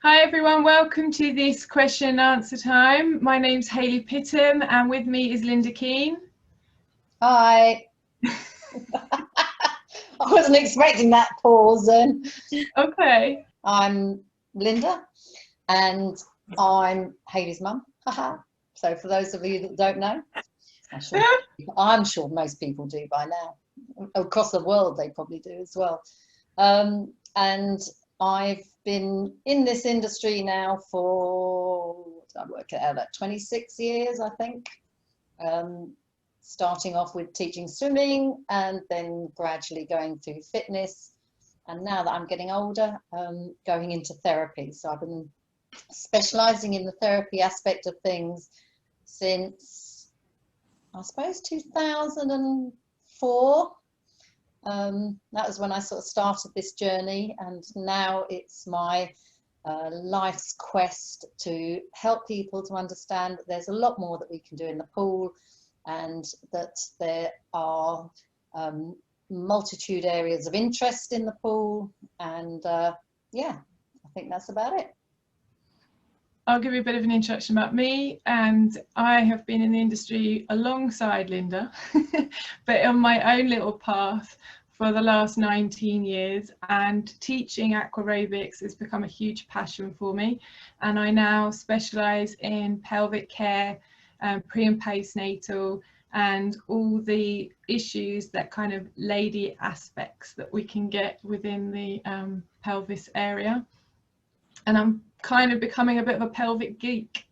Hi everyone, welcome to this question and answer time. My name's Hayley Pittham and with me is Lynda Keane. Hi. I wasn't expecting that pause then. Okay. I'm Lynda and I'm Hayley's mum. So for those of you that don't know, I'm sure most people do by now. Across the world they probably do as well. And I've been in this industry now for, I work it out, like 26 years, I think. Starting off with teaching swimming and then gradually going through fitness. And now that I'm getting older, going into therapy. So I've been specialising in the therapy aspect of things since, I suppose, 2004. That was when I sort of started this journey, and now it's my life's quest to help people to understand that there's a lot more that we can do in the pool, and that there are multitude areas of interest in the pool, and yeah, I think that's about it. I'll give you a bit of an introduction about me, and I have been in the industry alongside Lynda, but on my own little path for the last 19 years, and teaching aquarobics has become a huge passion for me, and I now specialise in pelvic care, pre and postnatal, and all the issues, that kind of lady aspects that we can get within the pelvis area. And I'm kind of becoming a bit of a pelvic geek.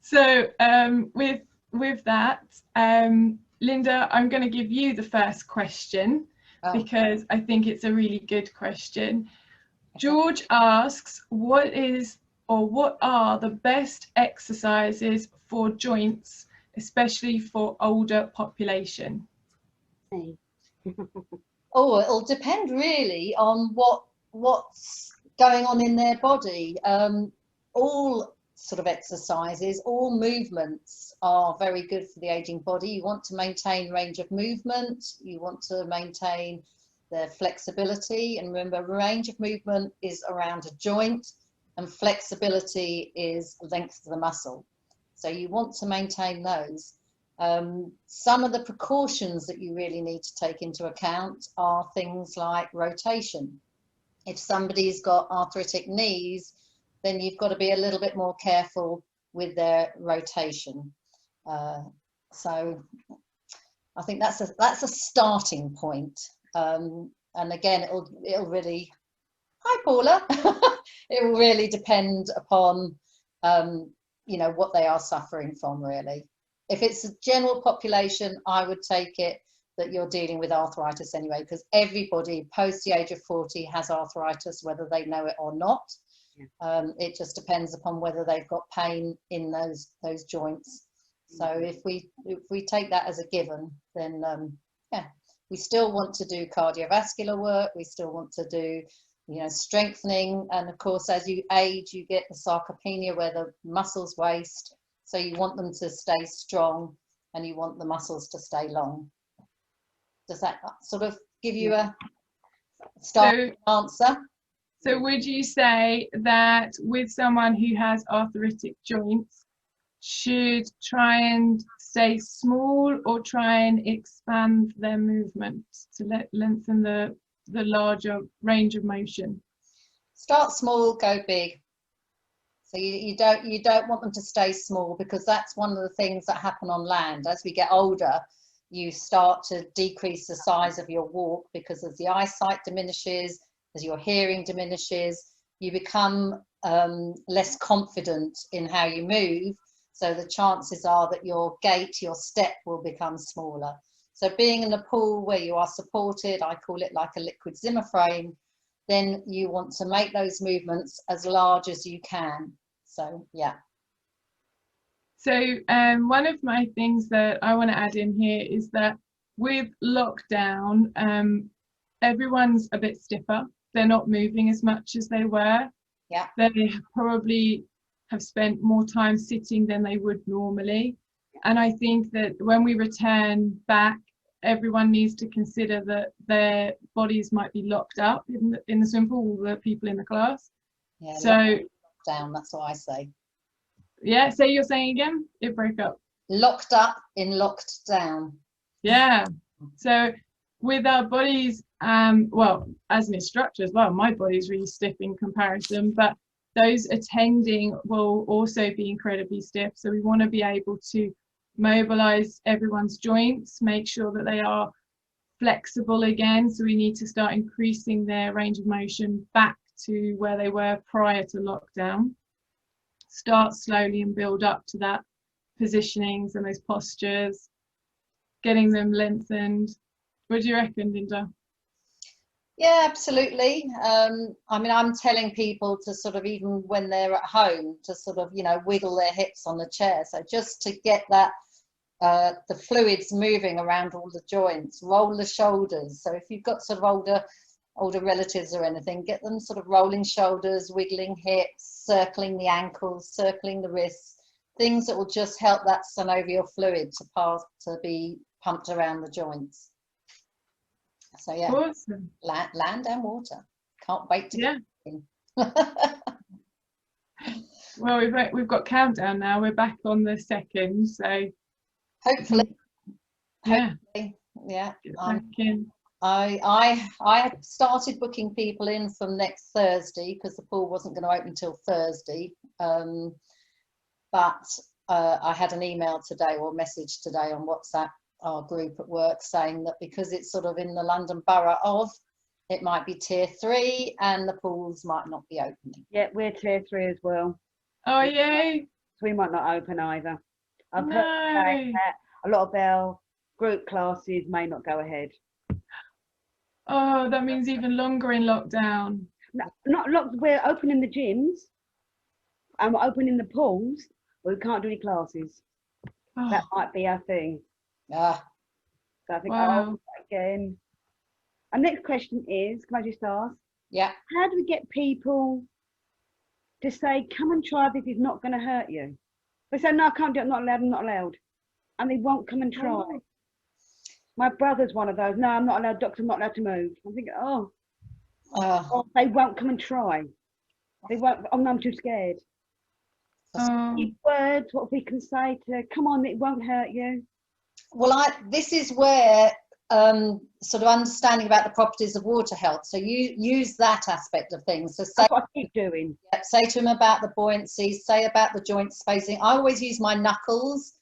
So with that, Lynda, I'm going to give you the first question because I think it's a really good question. George asks, what are the best exercises for joints, especially for older population? Oh, it'll depend really on what's going on in their body. All sort of exercises, all movements are very good for the aging body. You want to maintain range of movement, you want to maintain their flexibility, and remember, range of movement is around a joint and flexibility is length of the muscle. So you want to maintain those. Some of the precautions that you really need to take into account are things like rotation. If somebody's got arthritic knees, then you've got to be a little bit more careful with their rotation. So I think that's a starting point. And again, it'll really, hi Paula, it will really depend upon you know, what they are suffering from really. If it's a general population, I would take it that you're dealing with arthritis anyway, because everybody post the age of 40 has arthritis, whether they know it or not. It just depends upon whether they've got pain in those joints. So if we take that as a given, then yeah, we still want to do cardiovascular work. We still want to do, you know, strengthening. And of course, as you age, you get the sarcopenia where the muscles waste. So you want them to stay strong and you want the muscles to stay long. Does that sort of give you a start answer? So would you say that with someone who has arthritic joints, should try and stay small or try and expand their movement to lengthen the larger range of motion? Start small, go big. So you don't want them to stay small, because that's one of the things that happen on land. As we get older, you start to decrease the size of your walk, because as the eyesight diminishes, as your hearing diminishes, you become less confident in how you move. So the chances are that your gait, your step will become smaller. So being in a pool where you are supported, I call it like a liquid Zimmer frame, then you want to make those movements as large as you can. So yeah. So one of my things that I want to add in here is that with lockdown, everyone's a bit stiffer. They're not moving as much as they were. Yeah. They probably have spent more time sitting than they would normally. And I think that when we return back, everyone needs to consider that their bodies might be locked up in the swim pool, the people in the class. Yeah, So down, that's what I say. yeah, so you're saying again, it broke up. Locked up in locked down. Yeah. So with our bodies, well, as an instructor as well, my body's really stiff in comparison, but those attending will also be incredibly stiff. So we want to be able to mobilize everyone's joints, make sure that they are flexible again. So we need to start increasing their range of motion back to where they were prior to lockdown. Start slowly and build up to that positionings and those postures, getting them lengthened. What do you reckon, Lynda? Yeah, absolutely. I mean, I'm telling people to sort of, even when they're at home, to sort of, you know, wiggle their hips on the chair. So just to get that, the fluids moving around all the joints, roll the shoulders. So if you've got sort of older relatives or anything, get them sort of rolling shoulders, wiggling hips, circling the ankles, circling the wrists, things that will just help that synovial fluid to be pumped around the joints. So yeah, Awesome. land and water. Can't wait to get in. Well, we've got countdown now. We're back on the 2nd, so Hopefully. Yeah. Yeah. Back in. I started booking people in from next Thursday because the pool wasn't going to open until Thursday. But I had an email today or message today on WhatsApp, our group at work, saying that because it's sort of in the London borough of, it might be tier 3 and the pools might not be opening. Yeah, we're tier 3 as well. Oh, yay. So we might not open either. I've No. heard that a lot of our group classes may not go ahead. Oh, that means even longer in lockdown. No, not locked. We're opening the gyms and we're opening the pools, but we can't do any classes. Oh, That might be our thing. Ah, So I think, wow. oh, again. Our next question is, can I just ask? yeah. How do we get people to say, come and try this, it's not going to hurt you? They say, no, I can't do it, I'm not allowed, I'm not allowed. And they won't come and try. Oh. My brother's one of those. No, I'm not allowed, doctor, I'm not allowed to move. I'm thinking, oh, they won't come and try. They won't, oh no, I'm too scared. Any words, what we can say to, come on, it won't hurt you. Well, this is where sort of understanding about the properties of water helps. So you use that aspect of things. So say, That's what I keep doing. say to them about the buoyancy, say about the joint spacing. I always use my knuckles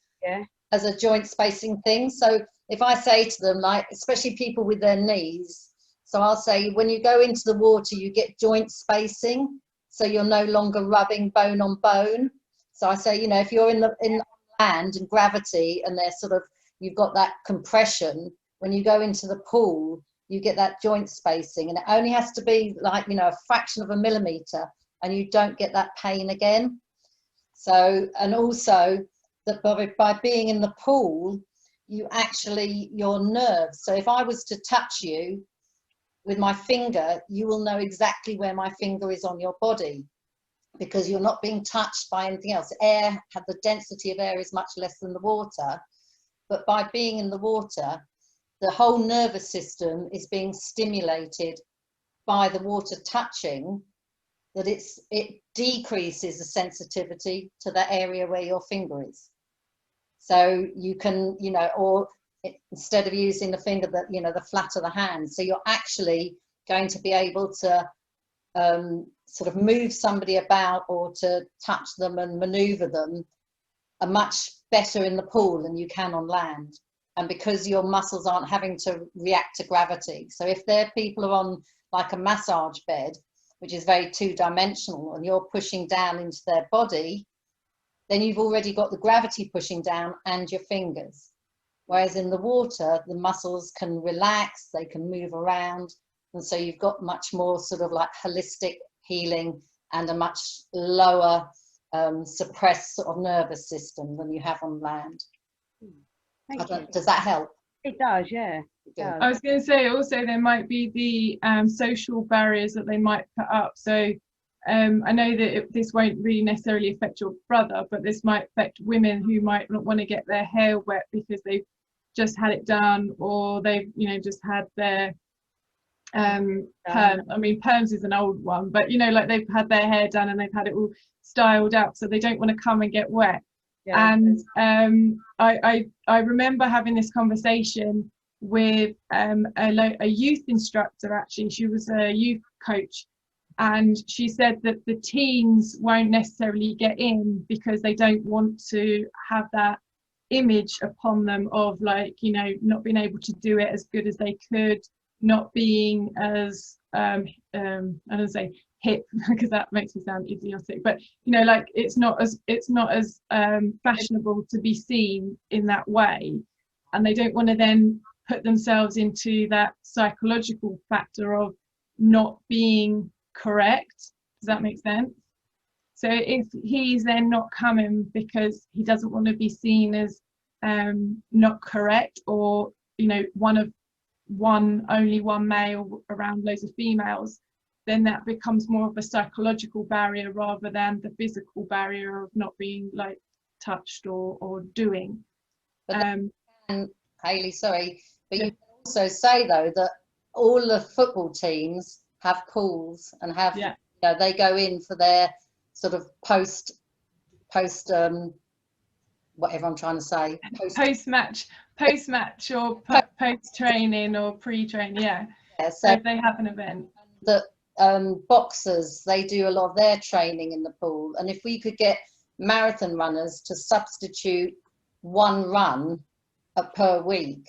as a joint spacing thing. So if I say to them, like, especially people with their knees, so I'll say, when you go into the water, you get joint spacing. So you're no longer rubbing bone on bone. So I say, you know, if you're in land and gravity and they're sort of, you've got that compression, when you go into the pool, you get that joint spacing, and it only has to be like, you know, a fraction of a millimeter, and you don't get that pain again. So, and also that by being in the pool, you actually, your nerves. So if I was to touch you with my finger, you will know exactly where my finger is on your body, because you're not being touched by anything else. Air, the density of air is much less than the water, but by being in the water, the whole nervous system is being stimulated by the water touching, that it decreases the sensitivity to that area where your finger is. So you can, you know, or instead of using the finger, that, you know, the flat of the hand, so you're actually going to be able to sort of move somebody about or to touch them and maneuver them much better in the pool than you can on land. And because your muscles aren't having to react to gravity. So if people are on like a massage bed, which is very two-dimensional, and you're pushing down into their body, then you've already got the gravity pushing down and your fingers. Whereas in the water, the muscles can relax, they can move around. And so you've got much more sort of like holistic healing and a much lower suppressed sort of nervous system than you have on land. Does that help? It does, yeah. It does. I was going to say also there might be the social barriers that they might put up. So I know that this won't really necessarily affect your brother, but this might affect women who might not want to get their hair wet because they've just had it done, or they've, you know, just had their perm. I mean, perms is an old one, but you know, like they've had their hair done and they've had it all styled up, so they don't want to come and get wet. Yeah. And I remember having this conversation with a youth instructor. Actually, she was a youth coach, and she said that the teens won't necessarily get in because they don't want to have that image upon them of, like, you know, not being able to do it as good as they could, not being as I don't say hip because that makes me sound idiotic, but you know, like it's not as fashionable to be seen in that way, and they don't want to then put themselves into that psychological factor of not being correct. Does that make sense? So if he's then not coming because he doesn't want to be seen as not correct, or you know, only one male around loads of females, then that becomes more of a psychological barrier rather than the physical barrier of not being like touched or doing. But Hayley, sorry, but you can also say though that all the football teams have pools and have, you know, they go in for their sort of post whatever I'm trying to say, post match or post training or pre-training. So if they have an event, that boxers, they do a lot of their training in the pool, and if we could get marathon runners to substitute one run per week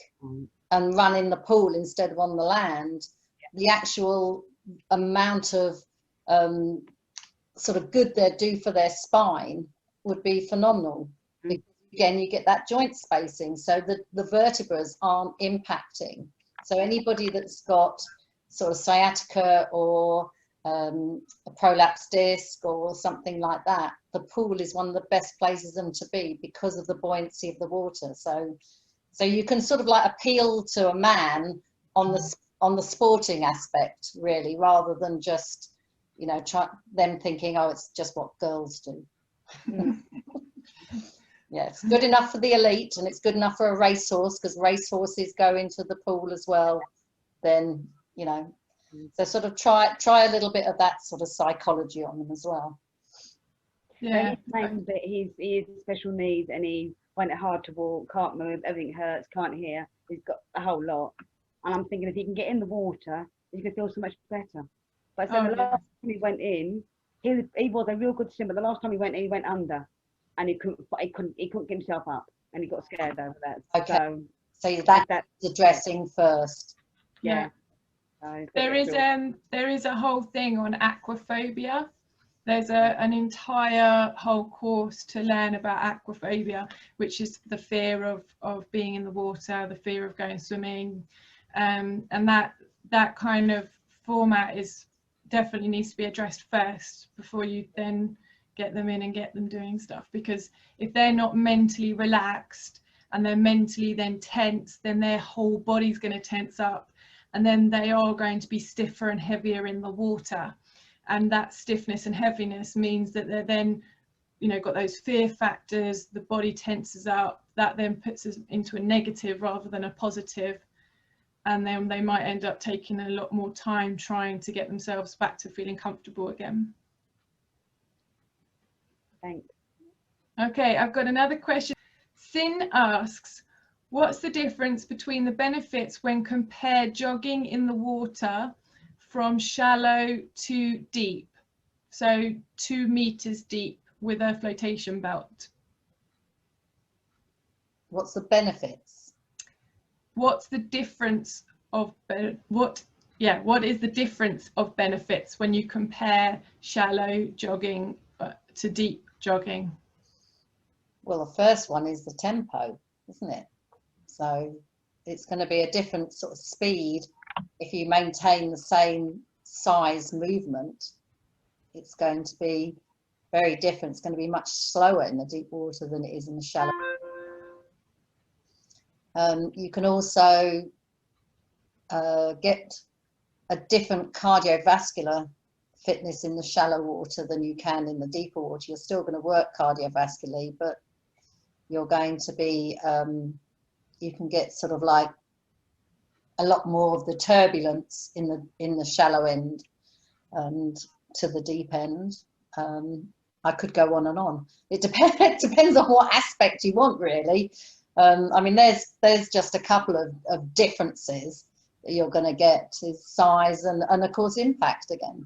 and run in the pool instead of on the land, the actual amount of sort of good they do for their spine would be phenomenal. Because again, you get that joint spacing, so the vertebrae aren't impacting. So anybody that's got sort of sciatica or a prolapsed disc or something like that, the pool is one of the best places for them to be because of the buoyancy of the water. So you can sort of like appeal to a man on the sporting aspect, really, rather than just, you know, them thinking, oh, it's just what girls do. Yeah, it's good enough for the elite, and it's good enough for a racehorse, because racehorses go into the pool as well. Then, you know, so sort of try a little bit of that sort of psychology on them as well. Yeah, he has special needs, and he find it hard to walk, can't move, everything hurts, can't hear. He's got a whole lot, and I'm thinking if he can get in the water, he can feel so much better. But so the last time he went in, he was a real good swimmer. The last time he went in, he went under, and he couldn't get himself up, and he got scared over that. Okay. So that's addressing first. Yeah. There is a whole thing on aquaphobia. There's an entire whole course to learn about aquaphobia, which is the fear of being in the water, the fear of going swimming, and that kind of format definitely needs to be addressed first before you then get them in and get them doing stuff. Because if they're not mentally relaxed and they're mentally then tense, then their whole body's going to tense up, and then they are going to be stiffer and heavier in the water. And that stiffness and heaviness means that they're then, you know, got those fear factors, the body tenses up, that then puts us into a negative rather than a positive. And then they might end up taking a lot more time trying to get themselves back to feeling comfortable again. Thanks. Okay, I've got another question. Sin asks, what's the difference between the benefits when compared jogging in the water from shallow to deep, so 2 meters deep with a flotation belt? What's the benefits? What's the difference of what is the difference of benefits when you compare shallow jogging to deep jogging? Well, the first one is the tempo, isn't it? So it's going to be a different sort of speed. If you maintain the same size movement, it's going to be very different. It's going to be much slower in the deep water than it is in the shallow. You can also get a different cardiovascular fitness in the shallow water than you can in the deeper water. You're still going to work cardiovascularly, but you're going to be, you can get sort of like a lot more of the turbulence in the shallow end and to the deep end. I could go on and on. It depends on what aspect you want, really. I mean, there's just a couple of differences that you're going to get, is size and of course impact again.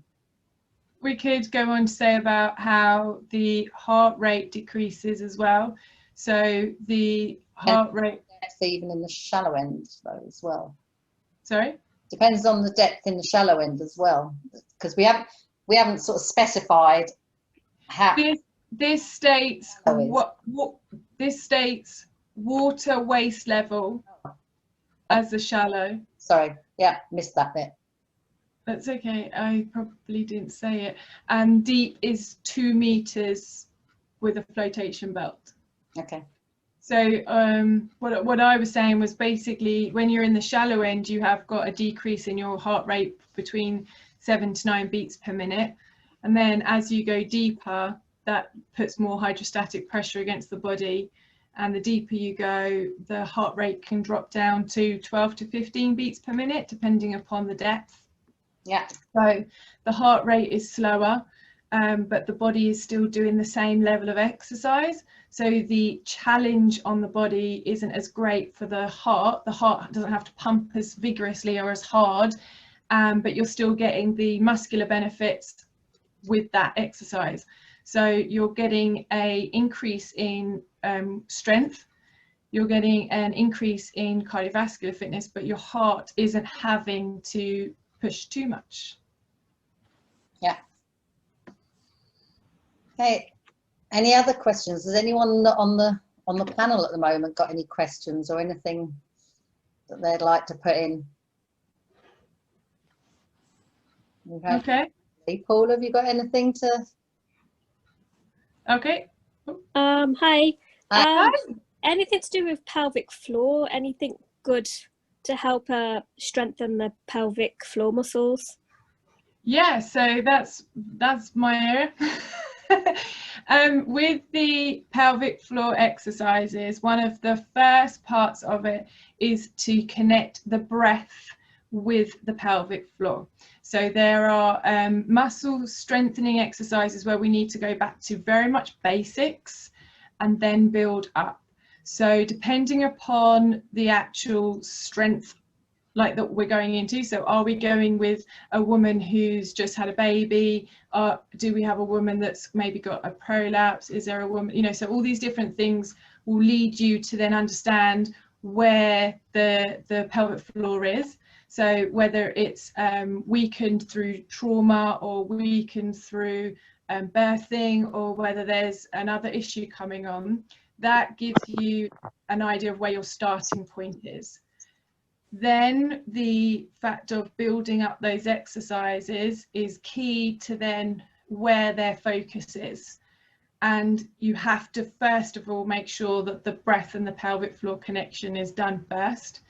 We could go on to say about how the heart rate decreases as well. So the heart rate, depth even in the shallow end though as well. Sorry? Depends on the depth in the shallow end as well, because we haven't sort of specified how. This states what this states water waist level as the shallow. Sorry, yeah, missed that bit. That's okay, I probably didn't say it. And deep is 2 meters with a flotation belt. Okay. So what I was saying was basically when you're in the shallow end, you have got a decrease in your heart rate between 7 to 9 beats per minute. And then as you go deeper, that puts more hydrostatic pressure against the body. And the deeper you go, the heart rate can drop down to 12 to 15 beats per minute, depending upon the depth. Yeah. So the heart rate is slower, but the body is still doing the same level of exercise. So the challenge on the body isn't as great for the heart. The heart doesn't have to pump as vigorously or as hard, but you're still getting the muscular benefits with that exercise. So you're getting an increase in strength, you're getting an increase in cardiovascular fitness, but your heart isn't having to push too much. Yeah. Okay. Any other questions? Has anyone on the panel at the moment got any questions or anything that they'd like to put in? Okay. Hey, Paul, have you got anything to? Okay. Hi. Hi. Anything to do with pelvic floor? Anything good to help strengthen the pelvic floor muscles? Yeah, so that's my area. With the pelvic floor exercises, one of the first parts of it is to connect the breath with the pelvic floor. So there are muscle strengthening exercises where we need to go back to very much basics and then build up. So depending upon the actual strength like that we're going into, so are we going with a woman who's just had a baby, do we have a woman that's maybe got a prolapse, is there a woman, you know, so all these different things will lead you to then understand where the pelvic floor is. So whether it's weakened through trauma or weakened through birthing, or whether there's another issue coming on, that gives you an idea of where your starting point is. Then the fact of building up those exercises is key to then where their focus is. And you have to first of all make sure that the breath and the pelvic floor connection is done first,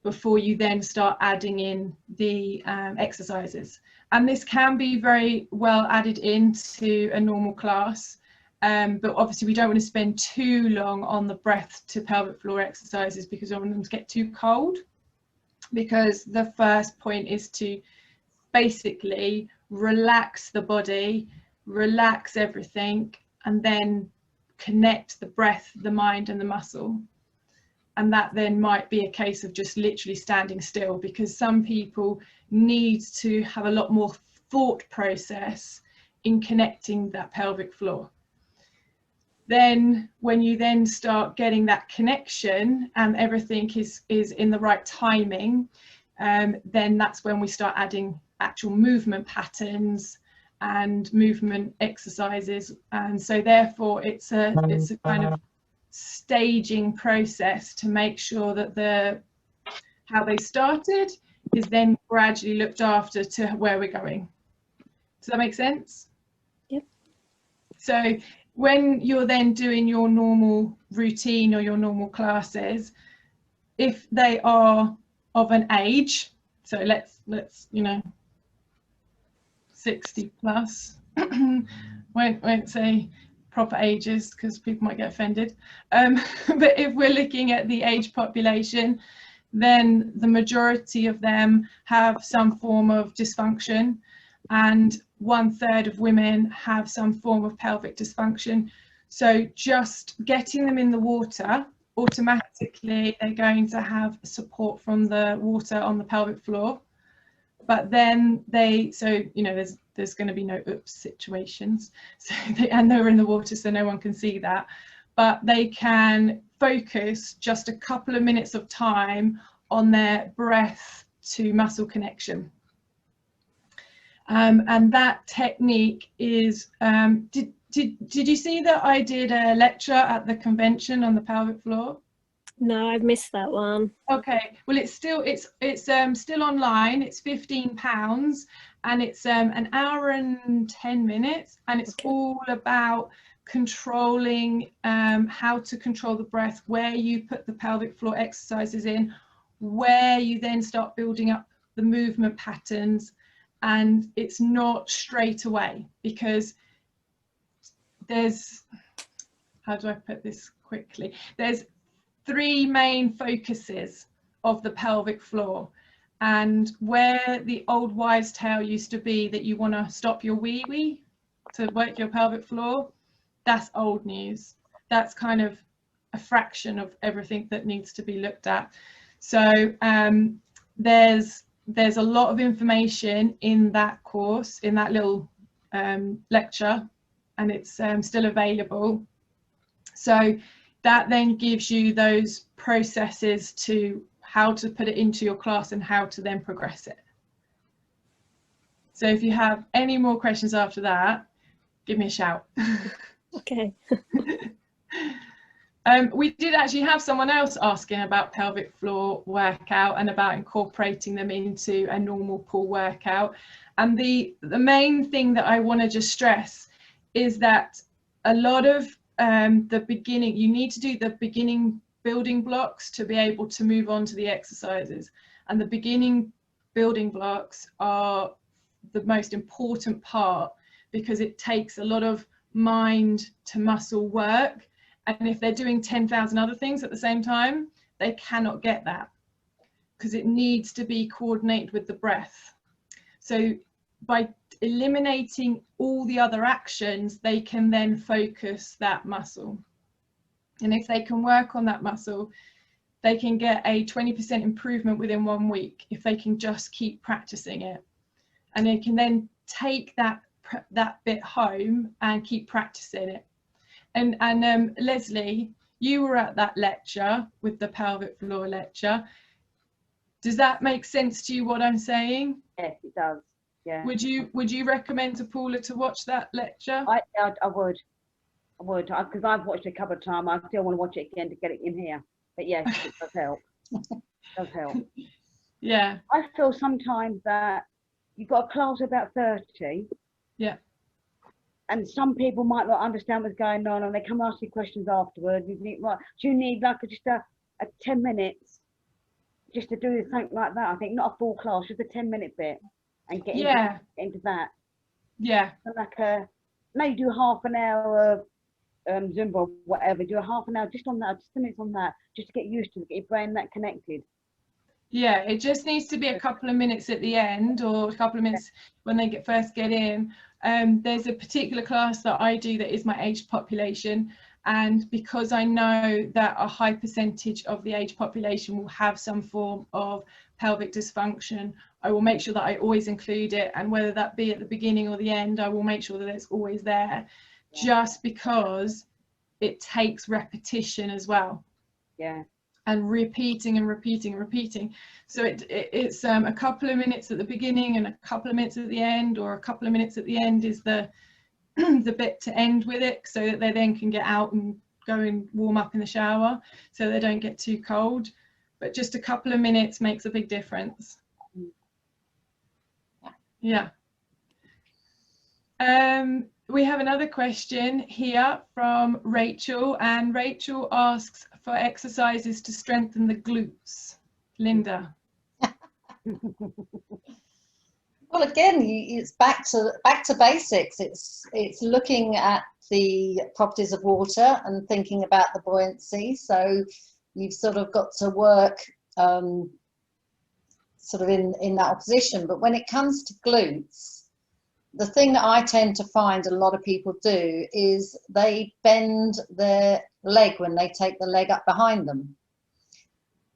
before you then start adding in the exercises. And this can be very well added into a normal class, but obviously we don't want to spend too long on the breath to pelvic floor exercises because we don't want them to get too cold. Because the first point is to basically relax the body, relax everything, and then connect the breath, the mind, and the muscle. And that then might be a case of just literally standing still, because some people need to have a lot more thought process in connecting that pelvic floor. Then when you then start getting that connection and everything is in the right timing, then that's when we start adding actual movement patterns and movement exercises. And so therefore it's a kind of staging process to make sure that how they started is then gradually looked after to where we're going. Does that make sense? Yep. So when you're then doing your normal routine or your normal classes, if they are of an age, so let's you know 60 plus, won't say proper ages because people might get offended, but if we're looking at the age population, then the majority of them have some form of dysfunction, and 1/3 of women have some form of pelvic dysfunction. So just getting them in the water, automatically they're going to have support from the water on the pelvic floor. But then there's going to be no oops situations, so and they're in the water, so no one can see that, but they can focus just a couple of minutes of time on their breath to muscle connection. And that technique is, did you see that I did a lecture at the convention on the pelvic floor? No, I've missed that one. Okay, well it's still online. It's £15, and it's an hour and 10 minutes, and it's all about controlling how to control the breath, where you put the pelvic floor exercises in, where you then start building up the movement patterns. And it's not straight away, because there's, how do I put this quickly, there's 3 main focuses of the pelvic floor. And where the old wives' tale used to be that you want to stop your wee-wee to work your pelvic floor, that's old news. That's kind of a fraction of everything that needs to be looked at. So there's a lot of information in that course, in that little lecture, and it's still available. So that then gives you those processes to how to put it into your class and how to then progress it. So if you have any more questions after that, give me a shout. Okay. We did actually have someone else asking about pelvic floor workout and about incorporating them into a normal pool workout. And the main thing that I want to just stress is that a lot of the beginning, you need to do the beginning building blocks to be able to move on to the exercises. And the beginning building blocks are the most important part, because it takes a lot of mind to muscle work. And if they're doing 10,000 other things at the same time, they cannot get that, because it needs to be coordinated with the breath. So by eliminating all the other actions, they can then focus that muscle. And if they can work on that muscle, they can get a 20% improvement within 1 week if they can just keep practicing it. And they can then take that bit home and keep practicing it. And Leslie, you were at that lecture with the pelvic floor lecture. Does that make sense to you, what I'm saying? Yes, it does. Yeah. Would you recommend to Paula to watch that lecture? I would, because I've watched it a couple of times. I still want to watch it again to get it in here. But yes, it does help. It does help. Yeah. I feel sometimes that you've got a class of about 30. Yeah. And some people might not understand what's going on, and they come ask you questions afterwards. You need, right, do you need like just a 10 minutes just to do something like that? I think not a full class, just a 10-minute bit, and get into that. Yeah. So like maybe do half an hour of Zumba or whatever. Do a half an hour just on that, just 10 minutes on that, just to get used to it, get your brain that connected. Yeah, it just needs to be a couple of minutes at the end, or a couple of minutes when they first get in. There's a particular class that I do that is my age population, and because I know that a high percentage of the age population will have some form of pelvic dysfunction, I will make sure that I always include it, and whether that be at the beginning or the end, I will make sure that it's always there, just because it takes repetition as well. Yeah. And repeating and repeating and repeating. So it's a couple of minutes at the beginning and a couple of minutes at the end, or a couple of minutes at the end is the the bit to end with it, so that they then can get out and go and warm up in the shower, so they don't get too cold. But just a couple of minutes makes a big difference. Yeah. We have another question here from Rachel, and Rachel asks for exercises to strengthen the glutes. Lynda. Well, again, it's back to basics. It's looking at the properties of water and thinking about the buoyancy. So you've sort of got to work sort of in that opposition. But when it comes to glutes, the thing that I tend to find a lot of people do is they bend their leg when they take the leg up behind them.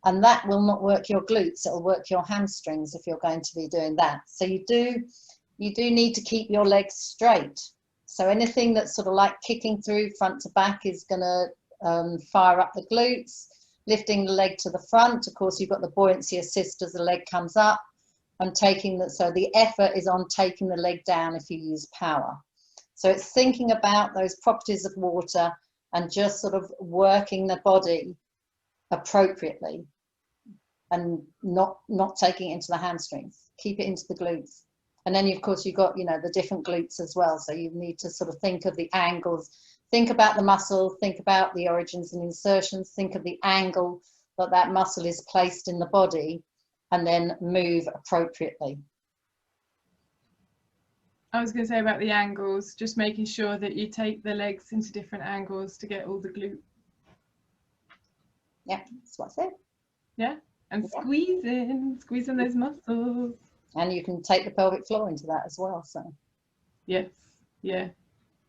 And that will not work your glutes, it'll work your hamstrings if you're going to be doing that. So you do need to keep your legs straight. So anything that's sort of like kicking through front to back is going to fire up the glutes. Lifting the leg to the front, of course, you've got the buoyancy assist as the leg comes up. And taking that, so the effort is on taking the leg down if you use power. So it's thinking about those properties of water and just sort of working the body appropriately and not taking it into the hamstrings. Keep it into the glutes. And then of course you've got, you know, the different glutes as well. So you need to sort of think of the angles, think about the muscle, think about the origins and insertions, think of the angle that that muscle is placed in the body, and then move appropriately. I was going to say about the angles, just making sure that you take the legs into different angles to get all the glute. Yeah, that's what I said. Yeah, and squeezing those muscles. And you can take the pelvic floor into that as well. So. Yes, yeah,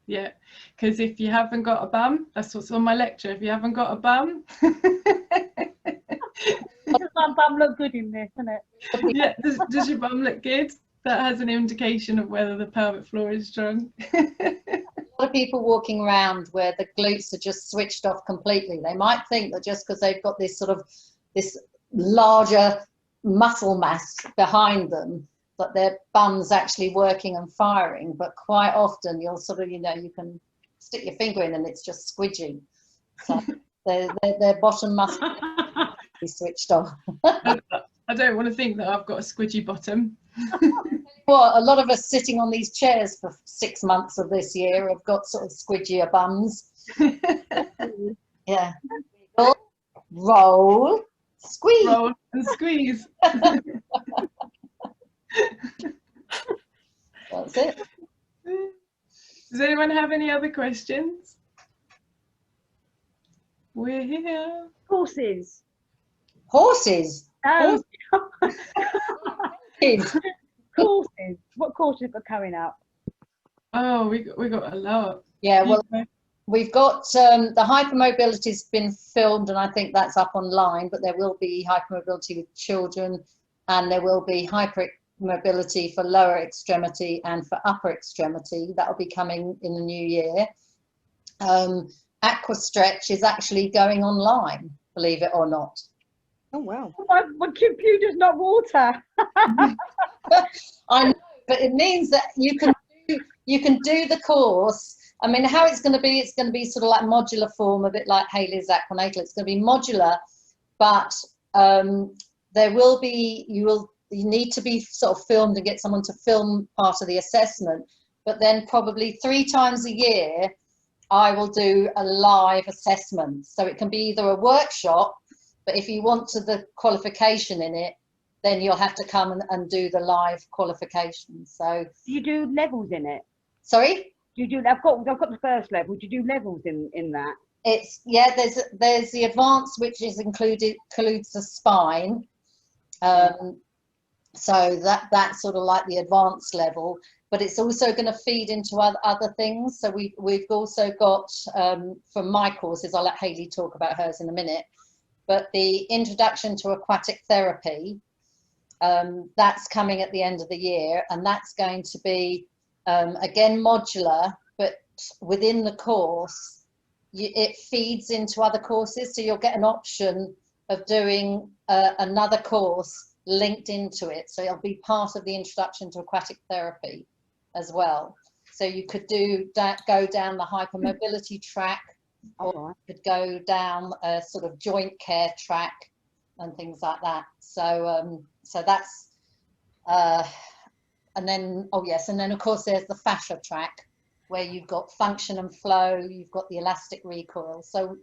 yeah. Because if you haven't got a bum, that's what's on my lecture. If you haven't got a bum. Does my bum look good in this, doesn't it? Yeah, does your bum look good? That has an indication of whether the pelvic floor is strong. A lot of people walking around where the glutes are just switched off completely. They might think that just because they've got this sort of this larger muscle mass behind them, that their bum's actually working and firing. But quite often you'll sort of, you know, you can stick your finger in and it's just squidgy. So their bottom muscle be switched off. I don't want to think that I've got a squidgy bottom. Well, a lot of us sitting on these chairs for 6 months of this year have got sort of squidgier bums. Yeah. Roll, squeeze. Roll and squeeze. That's it. Does anyone have any other questions? We're here. Horses. Horses. Oh, Kids. courses. What courses have got coming up? Oh, we got a lot. Yeah, well, we've got the hypermobility's been filmed, and I think that's up online. But there will be hypermobility with children, and there will be hypermobility for lower extremity and for upper extremity. That will be coming in the new year. Aqua Stretch is actually going online, believe it or not. Oh wow! My computer's not water. I know, but it means that you can do the course. I mean, how it's going to be sort of like modular form, a bit like Haylley's Aquanatal. It's going to be modular, but there will be you need to be sort of filmed and get someone to film part of the assessment. But then probably 3 times a year, I will do a live assessment. So it can be either a workshop, but if you want the qualification in it, then you'll have to come and do the live qualification. So You do levels in it. sorry, You do. I've got the first level. Do you do levels in that? it's there's the advanced, which is includes the spine. So that's sort of like the advanced level, but it's also going to feed into other things. So we've also got from my courses, I'll let Haylley talk about hers in a minute, but the introduction to aquatic therapy, that's coming at the end of the year, and that's going to be again modular, but within the course it feeds into other courses, so you'll get an option of doing another course linked into it, so it'll be part of the introduction to aquatic therapy as well. So you could go down the hypermobility track, or you could go down a sort of joint care track and things like that. So so that's and then and then of course there's the fascia track, where you've got function and flow, you've got the elastic recoil. So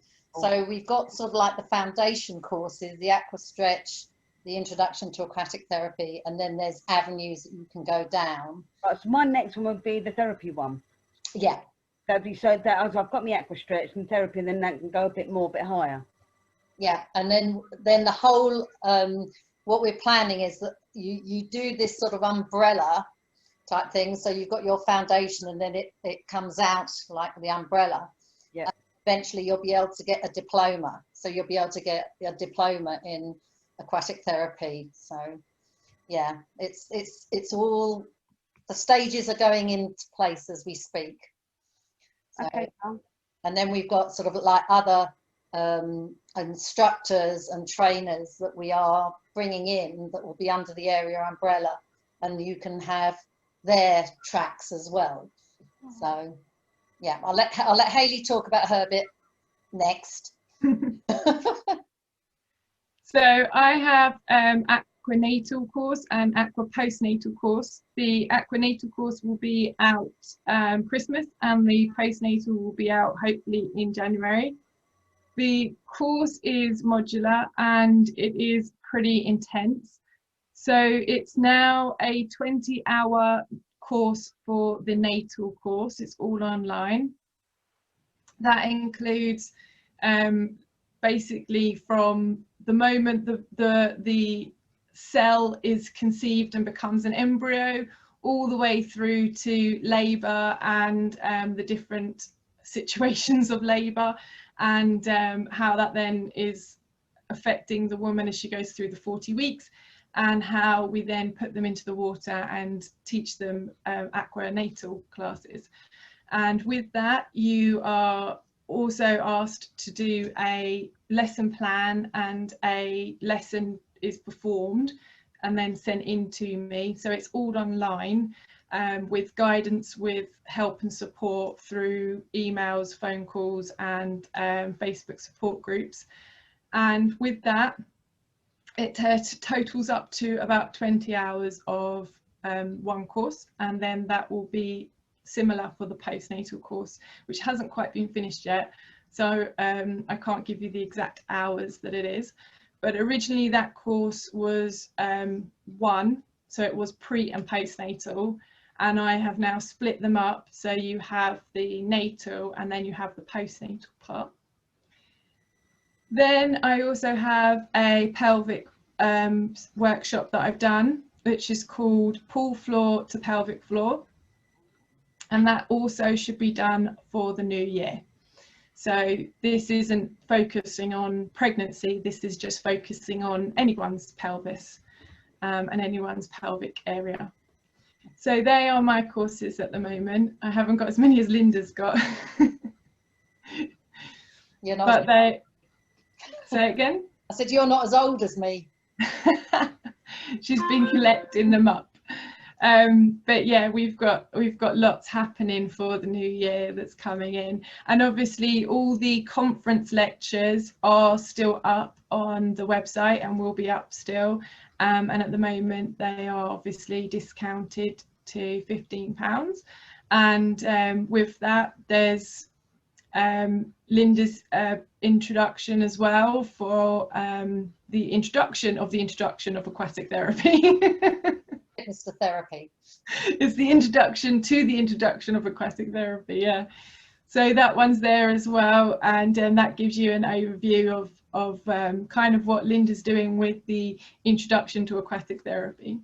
we've got sort of like the foundation courses, the aqua stretch, the introduction to aquatic therapy, and then there's avenues that you can go down. Right, so my next one would be the therapy one. Yeah. That'd be, so that I've got my aqua stretch and therapy, and then that can go a bit higher. Yeah, and then the whole what we're planning is that you do this sort of umbrella type thing. So you've got your foundation, and then it comes out like the umbrella. Yeah. And eventually you'll be able to get a diploma. So you'll be able to get a diploma in aquatic therapy. So yeah, it's all, the stages are going into place as we speak. So, Okay. and then we've got sort of like other instructors and trainers that we are bringing in that will be under the A.R.E.A umbrella, and you can have their tracks as well. So yeah, I'll let Haylley talk about her bit next. So I have aquanatal course and aqua postnatal course. The aquanatal course will be out Christmas, and the postnatal will be out hopefully in January. The course is modular and it is pretty intense. So it's now a 20-hour course for the natal course. It's all online. That includes basically from the moment the cell is conceived and becomes an embryo, all the way through to labour and the different situations of labour, and how that then is affecting the woman as she goes through the 40 weeks, and how we then put them into the water and teach them aquanatal classes. And with that, you are also asked to do a lesson plan, and a lesson is performed and then sent in to me. So it's all online, with guidance, with help and support through emails, phone calls, and Facebook support groups. And with that, it totals up to about 20 hours of one course, and then that will be similar for the postnatal course, which hasn't quite been finished yet. So I can't give you the exact hours that it is, but originally that course was one, so it was pre and postnatal, and I have now split them up. So you have the natal and then you have the postnatal part. Then I also have a pelvic workshop that I've done, which is called Pool Floor to Pelvic Floor. And that also should be done for the new year. So this isn't focusing on pregnancy, this is just focusing on anyone's pelvis and anyone's pelvic area. So they are my courses at the moment. I haven't got as many as Lynda's got. You're not. But they, say again? I said, you're not as old as me. She's been collecting them up. But yeah, we've got lots happening for the new year that's coming in, and obviously all the conference lectures are still up on the website and will be up still, and at the moment they are obviously discounted to £15, and with that there's Lynda's introduction as well for the introduction of aquatic therapy. Fitness for therapy. It's the introduction to the introduction of aquatic therapy, yeah. So that one's there as well, and that gives you an overview of kind of what Lynda's doing with the introduction to aquatic therapy.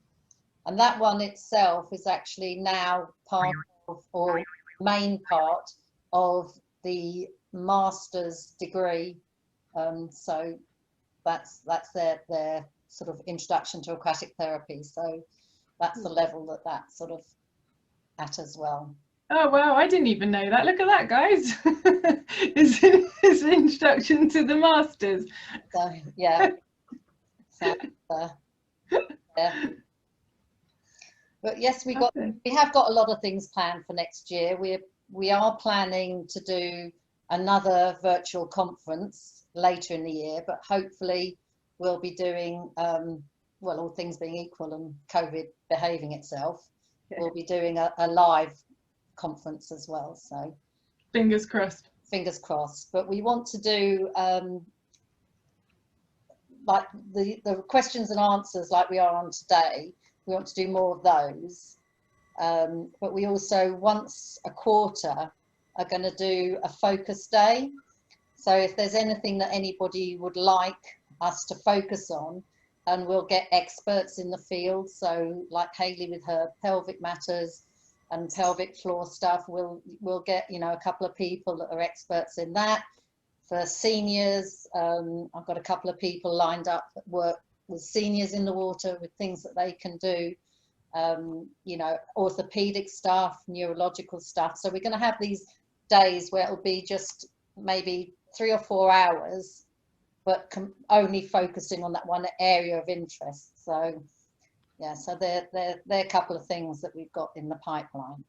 And that one itself is actually now part of, or main part of, the master's degree. So that's their sort of introduction to aquatic therapy. So that's the level that sort of at as well. Oh wow, I didn't even know that. Look at that, guys. It's an introduction to the masters. So yeah. So, yeah. But yes, we have got a lot of things planned for next year. We are planning to do another virtual conference later in the year, but hopefully we'll be doing well, all things being equal and COVID behaving itself, we'll be doing a live conference as well. So fingers crossed. Fingers crossed. But we want to do like the questions and answers like we are on today. We want to do more of those. But we also once a quarter are going to do a focus day. So if there's anything that anybody would like us to focus on, and we'll get experts in the field. So like Haylley with her pelvic matters and pelvic floor stuff, we'll get, you know, a couple of people that are experts in that. For seniors, I've got a couple of people lined up that work with seniors in the water with things that they can do. You know, orthopedic stuff, neurological stuff. So we're going to have these days where it'll be just maybe 3 or 4 hours, but only focusing on that one area of interest. So yeah, so they're a couple of things that we've got in the pipeline.